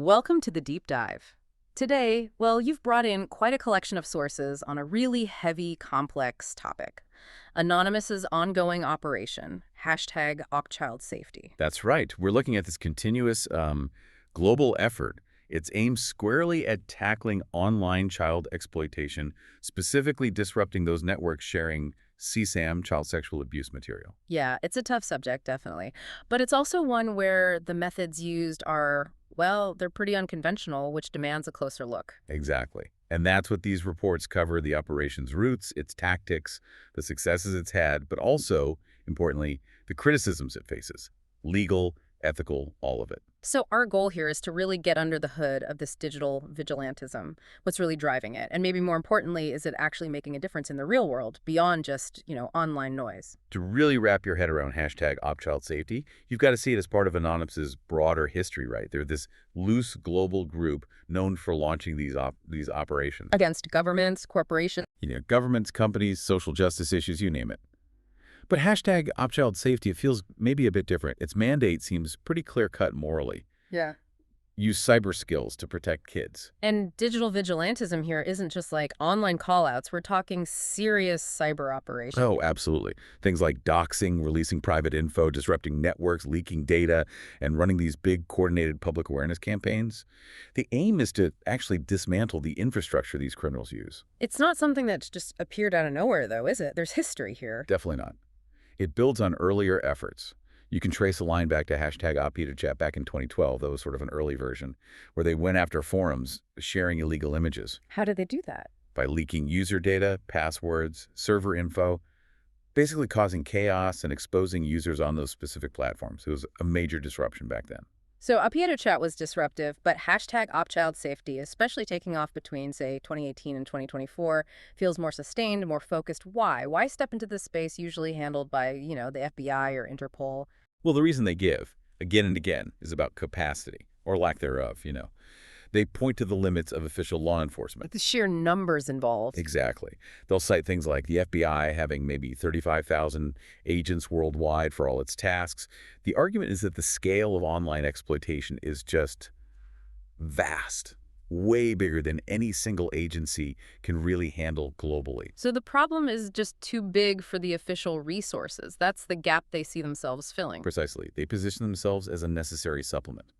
Welcome to the deep dive. Today, well, you've brought in quite a collection of sources on a really heavy, complex topic. Anonymous's ongoing operation, hashtag #OpChildSafety. That's right. We're looking at this continuous global effort. It's aimed squarely at tackling online child exploitation, specifically disrupting those networks sharing CSAM, child sexual abuse material. Yeah, it's a tough subject, definitely. But it's also one where the methods used are, well, they're pretty unconventional, which demands a closer look. Exactly. And that's what these reports cover: the operation's roots, its tactics, the successes it's had, but also, importantly, the criticisms it faces. Legal, ethical, all of it. So our goal here is to really get under the hood of this digital vigilantism, what's really driving it. And maybe more importantly, is it actually making a difference in the real world beyond just, online noise? To really wrap your head around hashtag #OpChildSafety, you've got to see it as part of Anonymous's broader history, right? They're this loose global group known for launching these operations. Against governments, corporations. Governments, companies, social justice issues, you name it. But hashtag #OpChildSafety, it feels maybe a bit different. Its mandate seems pretty clear-cut morally. Yeah. Use cyber skills to protect kids. And digital vigilantism here isn't just like online callouts. We're talking serious cyber operations. Oh, absolutely. Things like doxing, releasing private info, disrupting networks, leaking data, and running these big coordinated public awareness campaigns. The aim is to actually dismantle the infrastructure these criminals use. It's not something that's just appeared out of nowhere, though, is it? There's history here. Definitely not. It builds on earlier efforts. You can trace a line back to hashtag #OpHydra back in 2012. That was sort of an early version, where they went after forums sharing illegal images How did they do that? by leaking user data, passwords, server info, basically causing chaos and exposing users on those specific platforms. It was a major disruption back then. So #OpHydra was disruptive, but hashtag #OpChildSafety, especially taking off between, say, 2018 and 2024, feels more sustained, more focused. Why? Why step into this space usually handled by, the FBI or Interpol? Well, the reason they give, again and again, is about capacity, or lack thereof. They point to the limits of official law enforcement. The sheer numbers involved. Exactly. They'll cite things like the FBI having maybe 35,000 agents worldwide for all its tasks. The argument is that the scale of online exploitation is just vast, way bigger than any single agency can really handle globally. So the problem is just too big for the official resources. That's the gap they see themselves filling. Precisely. They position themselves as a necessary supplement,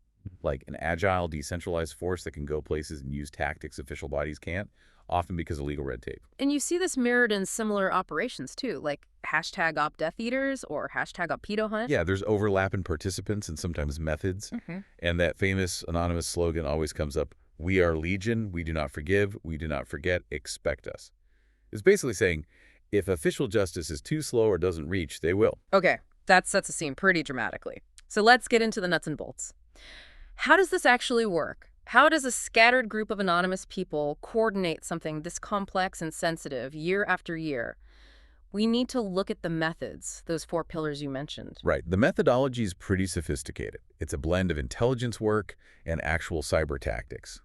like an agile, decentralized force that can go places and use tactics official bodies can't, often because of legal red tape. And you see this mirrored in similar operations, too, like hashtag #OpDeathEaters or hashtag #OpPedoHunt. Yeah, there's overlap in participants and sometimes methods. And that famous anonymous slogan always comes up: "We are Legion, we do not forgive, we do not forget, expect us." It's basically saying, if official justice is too slow or doesn't reach, they will. Okay, that sets a scene pretty dramatically. So let's get into the nuts and bolts. How does this actually work? How does a scattered group of anonymous people coordinate something this complex and sensitive year after year? We need to look at the methods, those 4 pillars you mentioned. Right. The methodology is pretty sophisticated. It's a blend of intelligence work and actual cyber tactics.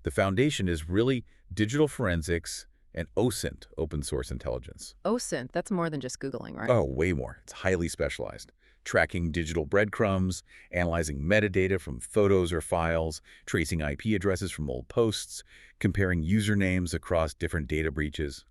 The foundation is really digital forensics and OSINT, open source intelligence. OSINT, that's more than just Googling, right? Oh, way more. It's highly specialized. Tracking digital breadcrumbs, analyzing metadata from photos or files, tracing IP addresses from old posts, comparing usernames across different data breaches.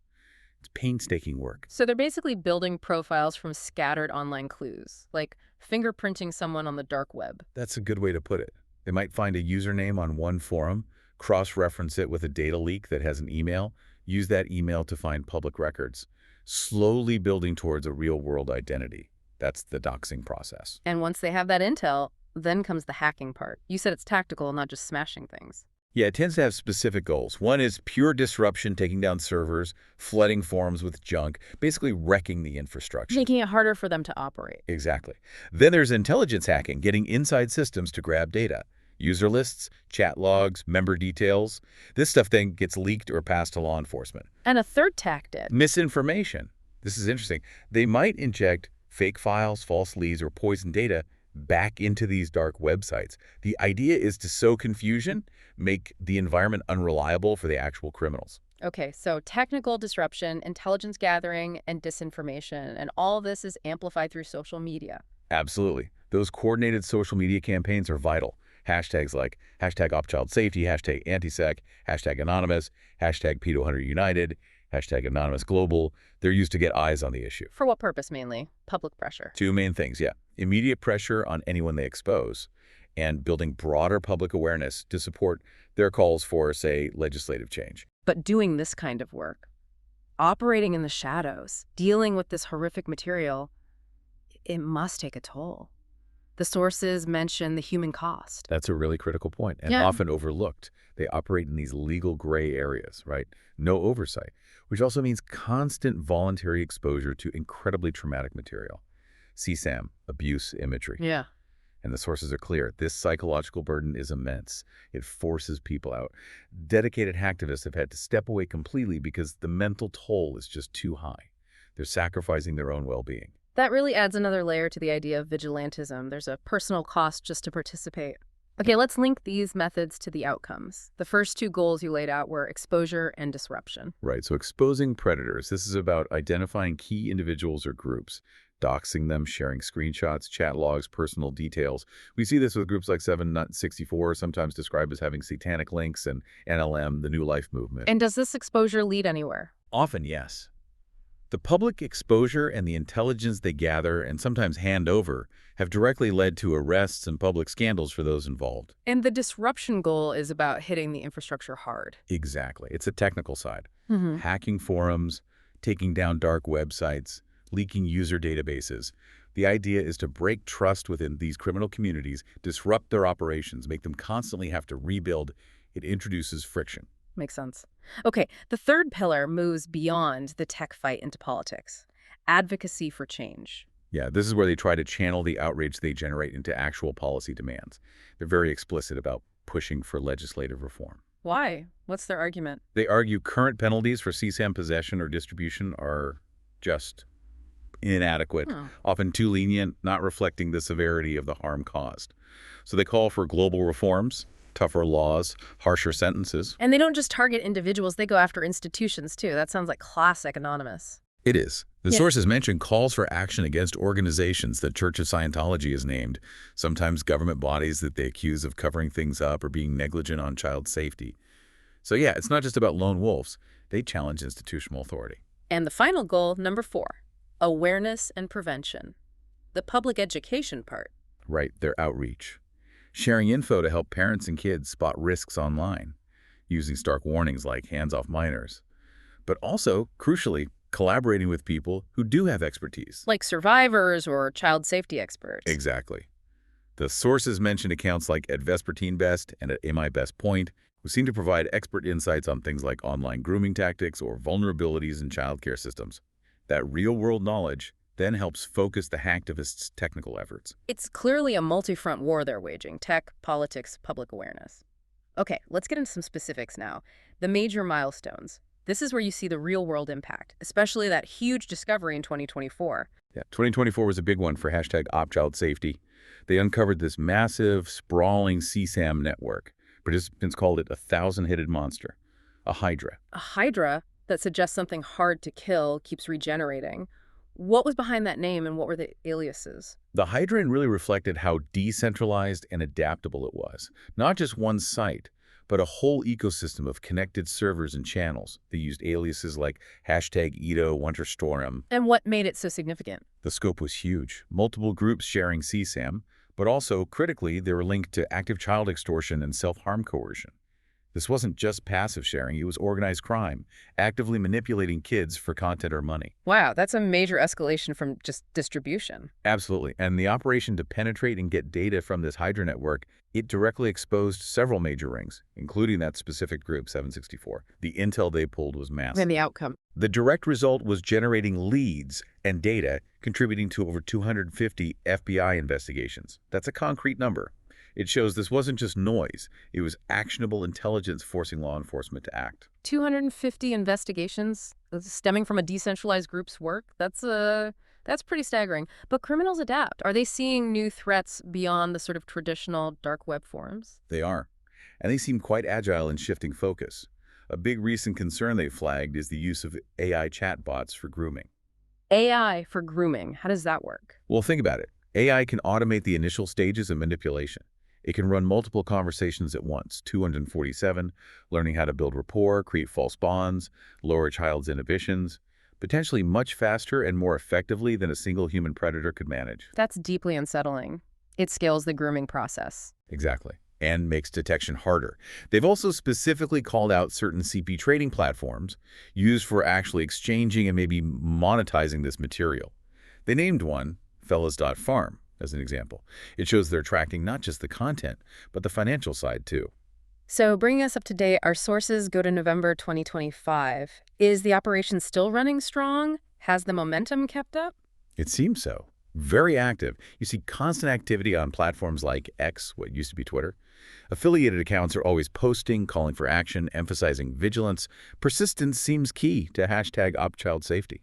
It's painstaking work. So they're basically building profiles from scattered online clues, like fingerprinting someone on the dark web. That's a good way to put it. They might find a username on one forum, cross-reference it with a data leak that has an email, use that email to find public records, slowly building towards a real-world identity. That's the doxing process. And once they have that intel, then comes the hacking part. You said it's tactical, not just smashing things. Yeah, it tends to have specific goals. One is pure disruption, taking down servers, flooding forums with junk, basically wrecking the infrastructure. Making it harder for them to operate. Exactly. Then there's intelligence hacking, getting inside systems to grab data. User lists, chat logs, member details. This stuff then gets leaked or passed to law enforcement. And a third tactic. Misinformation. This is interesting. They might inject fake files, false leads, or poison data back into these dark websites. The idea is to sow confusion, make the environment unreliable for the actual criminals. Okay, so technical disruption, intelligence gathering, and disinformation, and all this is amplified through social media. Absolutely. Those coordinated social media campaigns are vital. Hashtags like hashtag #OpChildSafety, hashtag anti-sec, hashtag anonymous, hashtag #PedoHunterUnited, hashtag anonymous global. They're used to get eyes on the issue. For what purpose mainly? Public pressure. Two main things, yeah. Immediate pressure on anyone they expose, and building broader public awareness to support their calls for, say, legislative change. But doing this kind of work, operating in the shadows, dealing with this horrific material, it must take a toll. The sources mention the human cost. That's a really critical point and Yeah. often overlooked. They operate in these legal gray areas, right? No oversight, which also means constant voluntary exposure to incredibly traumatic material. CSAM, abuse imagery. Yeah. And the sources are clear. This psychological burden is immense. It forces people out. Dedicated hacktivists have had to step away completely because the mental toll is just too high. They're sacrificing their own well-being. That really adds another layer to the idea of vigilantism. There's a personal cost just to participate. Okay, let's link these methods to the outcomes. The first two goals you laid out were exposure and disruption. Right, so exposing predators. This is about identifying key individuals or groups, doxing them, sharing screenshots, chat logs, personal details. We see this with groups like 764, sometimes described as having satanic links, and NLM, the New Life movement. And does this exposure lead anywhere? Often, yes. The public exposure and the intelligence they gather and sometimes hand over have directly led to arrests and public scandals for those involved. And the disruption goal is about hitting the infrastructure hard. Exactly. It's a technical side. Mm-hmm. Hacking forums, taking down dark websites, leaking user databases. The idea is to break trust within these criminal communities, disrupt their operations, make them constantly have to rebuild. It introduces friction. Makes sense. Okay, the third pillar moves beyond the tech fight into politics. Advocacy for change. Yeah, this is where they try to channel the outrage they generate into actual policy demands. They're very explicit about pushing for legislative reform. Why? What's their argument? They argue current penalties for CSAM possession or distribution are just inadequate, Oh. often too lenient, not reflecting the severity of the harm caused. So they call for global reforms, tougher laws, harsher sentences. And they don't just target individuals, they go after institutions too. That sounds like classic Anonymous. It is. The Yeah. sources mentioned calls for action against organizations that Church of Scientology is named, sometimes government bodies that they accuse of covering things up or being negligent on child safety. So yeah, it's not just about lone wolves. They challenge institutional authority. And the final goal, number 4, awareness and prevention. The public education part. Right, their outreach. Sharing info to help parents and kids spot risks online, using stark warnings like hands off minors. But also, crucially, collaborating with people who do have expertise. Like survivors or child safety experts. Exactly. The sources mention accounts like at Vespertine Best and at Am I Best Point, who seem to provide expert insights on things like online grooming tactics or vulnerabilities in childcare systems. That real-world knowledge then helps focus the hacktivists' technical efforts. It's clearly a multi-front war they're waging: tech, politics, public awareness. Okay, let's get into some specifics now. The major milestones. This is where you see the real-world impact, especially that huge discovery in 2024. Yeah, 2024 was a big one for hashtag #OpChildSafety. They uncovered this massive, sprawling CSAM network. Participants called it a 1,000-headed monster, a Hydra. A Hydra that suggests something hard to kill, keeps regenerating. What was behind that name and what were the aliases? The Hydra really reflected how decentralized and adaptable it was. Not just one site, but a whole ecosystem of connected servers and channels. They used aliases like hashtag Edo, Winterstorm. And what made it so significant? The scope was huge. Multiple groups sharing CSAM, but also, critically, they were linked to active child extortion and self-harm coercion. This wasn't just passive sharing, it was organized crime, actively manipulating kids for content or money. Wow, that's a major escalation from just distribution. Absolutely. And the operation to penetrate and get data from this Hydra network, it directly exposed several major rings, including that specific group, 764. The intel they pulled was massive. And the outcome? The direct result was generating leads and data, contributing to over 250 FBI investigations. That's a concrete number. It shows this wasn't just noise. It was actionable intelligence forcing law enforcement to act. 250 investigations stemming from a decentralized group's work? That's pretty staggering. But criminals adapt. Are they seeing new threats beyond the sort of traditional dark web forums? They are. And they seem quite agile in shifting focus. A big recent concern they flagged is the use of AI chatbots for grooming. AI for grooming. How does that work? Well, think about it. AI can automate the initial stages of manipulation. It can run multiple conversations at once, 247, learning how to build rapport, create false bonds, lower child's inhibitions, potentially much faster and more effectively than a single human predator could manage. That's deeply unsettling. It scales the grooming process. Exactly. And makes detection harder. They've also specifically called out certain CP trading platforms used for actually exchanging and maybe monetizing this material. They named one, fellas.farm, as an example. It shows they're tracking not just the content, but the financial side too. So bringing us up to date, our sources go to November 2025. Is the operation still running strong? Has the momentum kept up? It seems so. Very active. You see constant activity on platforms like X, what used to be Twitter. Affiliated accounts are always posting, calling for action, emphasizing vigilance. Persistence seems key to hashtag #OpChildSafety.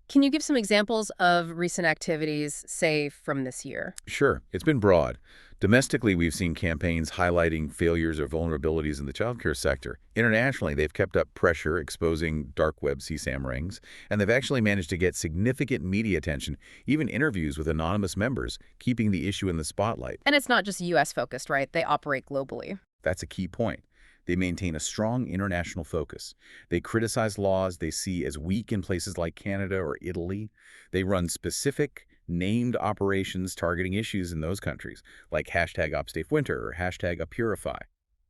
Can you give some examples of recent activities, say, from this year? Sure, it's been broad. Domestically, we've seen campaigns highlighting failures or vulnerabilities in the childcare sector. Internationally, they've kept up pressure, exposing dark web CSAM rings, and they've actually managed to get significant media attention, even interviews with anonymous members, keeping the issue in the spotlight. And it's not just U.S. focused, right? They operate globally. That's a key point. They maintain a strong international focus. They criticize laws they see as weak in places like Canada or Italy. They run specific, named operations targeting issues in those countries, like hashtag #OpSafeWinter or hashtag #UpPurify,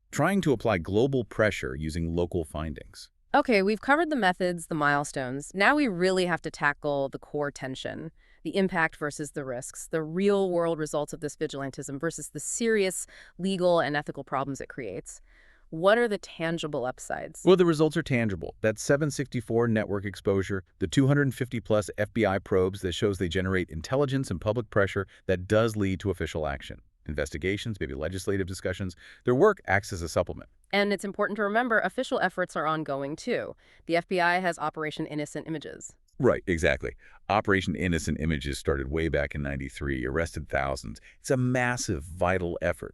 trying to apply global pressure using local findings. Okay, we've covered the methods, the milestones. Now we really have to tackle the core tension, the impact versus the risks, the real-world results of this vigilantism versus the serious legal and ethical problems it creates. What are the tangible upsides? Well, the results are tangible. That 764 network exposure, the 250-plus FBI probes that shows they generate intelligence and public pressure that does lead to official action. Investigations, maybe legislative discussions, their work acts as a supplement. And it's important to remember official efforts are ongoing, too. The FBI has Operation Innocent Images. Right, exactly. Operation Innocent Images started way back in '93, arrested thousands. It's a massive, vital effort.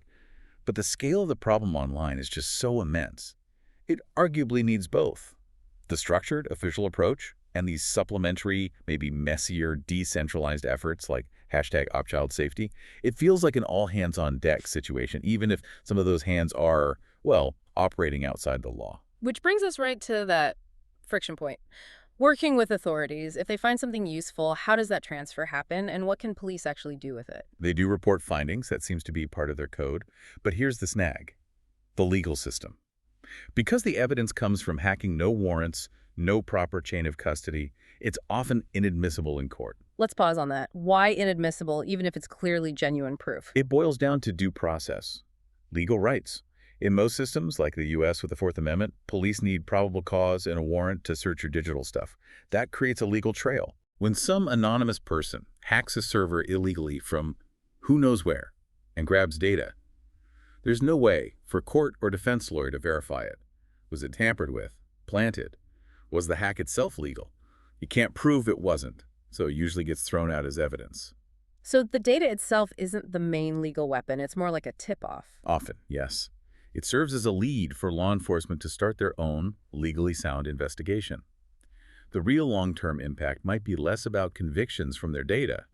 But the scale of the problem online is just so immense. It arguably needs both. The structured, official approach and these supplementary, maybe messier, decentralized efforts like hashtag #OpChildSafety. It feels like an all-hands-on-deck situation, even if some of those hands are, well, operating outside the law. Which brings us right to that friction point. Working with authorities, if they find something useful, how does that transfer happen, and what can police actually do with it? They do report findings. That seems to be part of their code. But here's the snag: the legal system. Because the evidence comes from hacking no warrants, no proper chain of custody, it's often inadmissible in court. Let's pause on that. Why inadmissible, even if it's clearly genuine proof? It boils down to due process, legal rights. In most systems, like the U.S. with the Fourth Amendment, police need probable cause and a warrant to search your digital stuff. That creates a legal trail. When some anonymous person hacks a server illegally from who knows where and grabs data, there's no way for court or defense lawyer to verify it. Was it tampered with? Planted? Was the hack itself legal? You can't prove it wasn't, so it usually gets thrown out as evidence. So the data itself isn't the main legal weapon. It's more like a tip-off. Often, yes. It serves as a lead for law enforcement to start their own legally sound investigation. The real long-term impact might be less about convictions from their data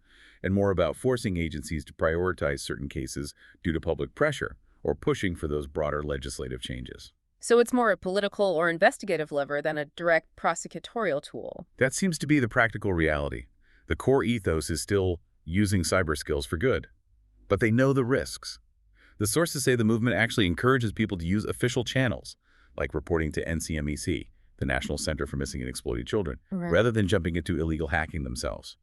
and more about forcing agencies to prioritize certain cases due to public pressure or pushing for those broader legislative changes. So it's more a political or investigative lever than a direct prosecutorial tool. That seems to be the practical reality. The core ethos is still using cyber skills for good, but they know the risks. The sources say the movement actually encourages people to use official channels, like reporting to NCMEC, the National Center for Missing and Exploited Children, Right. rather than jumping into illegal hacking themselves.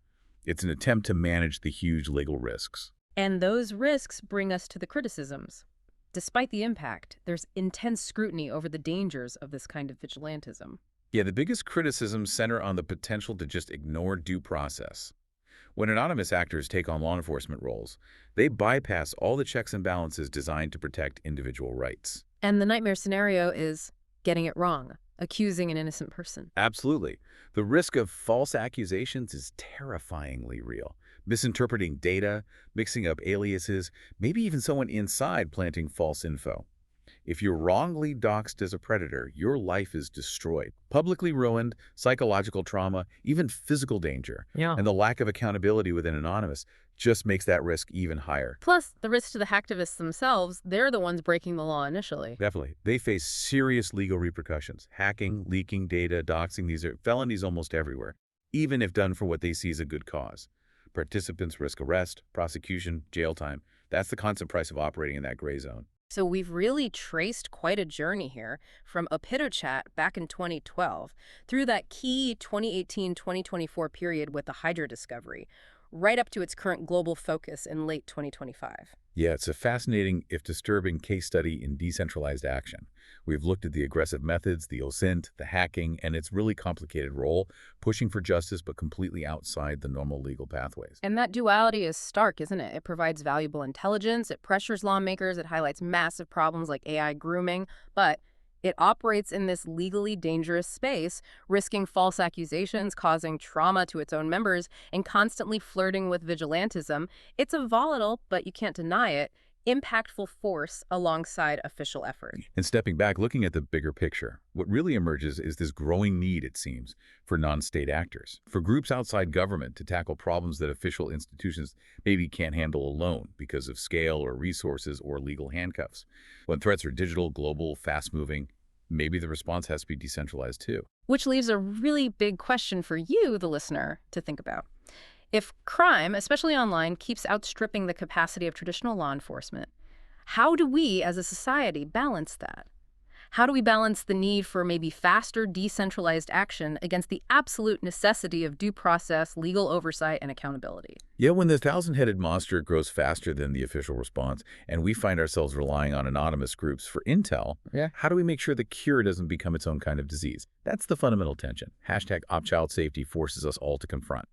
It's an attempt to manage the huge legal risks. And those risks bring us to the criticisms. Despite the impact, there's intense scrutiny over the dangers of this kind of vigilantism. Yeah, the biggest criticisms center on the potential to just ignore due process. When anonymous actors take on law enforcement roles, they bypass all the checks and balances designed to protect individual rights. And the nightmare scenario is getting it wrong, accusing an innocent person. Absolutely. The risk of false accusations is terrifyingly real. Misinterpreting data, mixing up aliases, maybe even someone inside planting false info. If you're wrongly doxxed as a predator, your life is destroyed. Publicly ruined, psychological trauma, even physical danger. Yeah. And the lack of accountability within Anonymous just makes that risk even higher. Plus, the risk to the hacktivists themselves, they're the ones breaking the law initially. Definitely. They face serious legal repercussions. Hacking, leaking data, doxing, these are felonies almost everywhere, even if done for what they see as a good cause. Participants risk arrest, prosecution, jail time. That's the constant price of operating in that gray zone. So we've really traced quite a journey here from chat back in 2012 through that key 2018-2024 period with the Hydra discovery, right up to its current global focus in late 2025. Yeah, it's a fascinating, if disturbing, case study in decentralized action. We've looked at the aggressive methods, the OSINT, the hacking, and its really complicated role, pushing for justice but completely outside the normal legal pathways. And that duality is stark, isn't it? It provides valuable intelligence, it pressures lawmakers, it highlights massive problems like AI grooming, but it operates in this legally dangerous space, risking false accusations, causing trauma to its own members, and constantly flirting with vigilantism. It's a volatile, but you can't deny it, impactful force alongside official effort. And stepping back, looking at the bigger picture, what really emerges is this growing need, it seems, for non-state actors, for groups outside government to tackle problems that official institutions maybe can't handle alone because of scale or resources or legal handcuffs. When threats are digital, global, fast-moving, maybe the response has to be decentralized too. Which leaves a really big question for you, the listener, to think about. If crime, especially online, keeps outstripping the capacity of traditional law enforcement, how do we as a society balance that? How do we balance the need for maybe faster, decentralized action against the absolute necessity of due process, legal oversight, and accountability? Yeah, when the thousand-headed monster grows faster than the official response, and we find ourselves relying on anonymous groups for intel, how do we make sure the cure doesn't become its own kind of disease? That's the fundamental tension. #OpChildSafety forces us all to confront.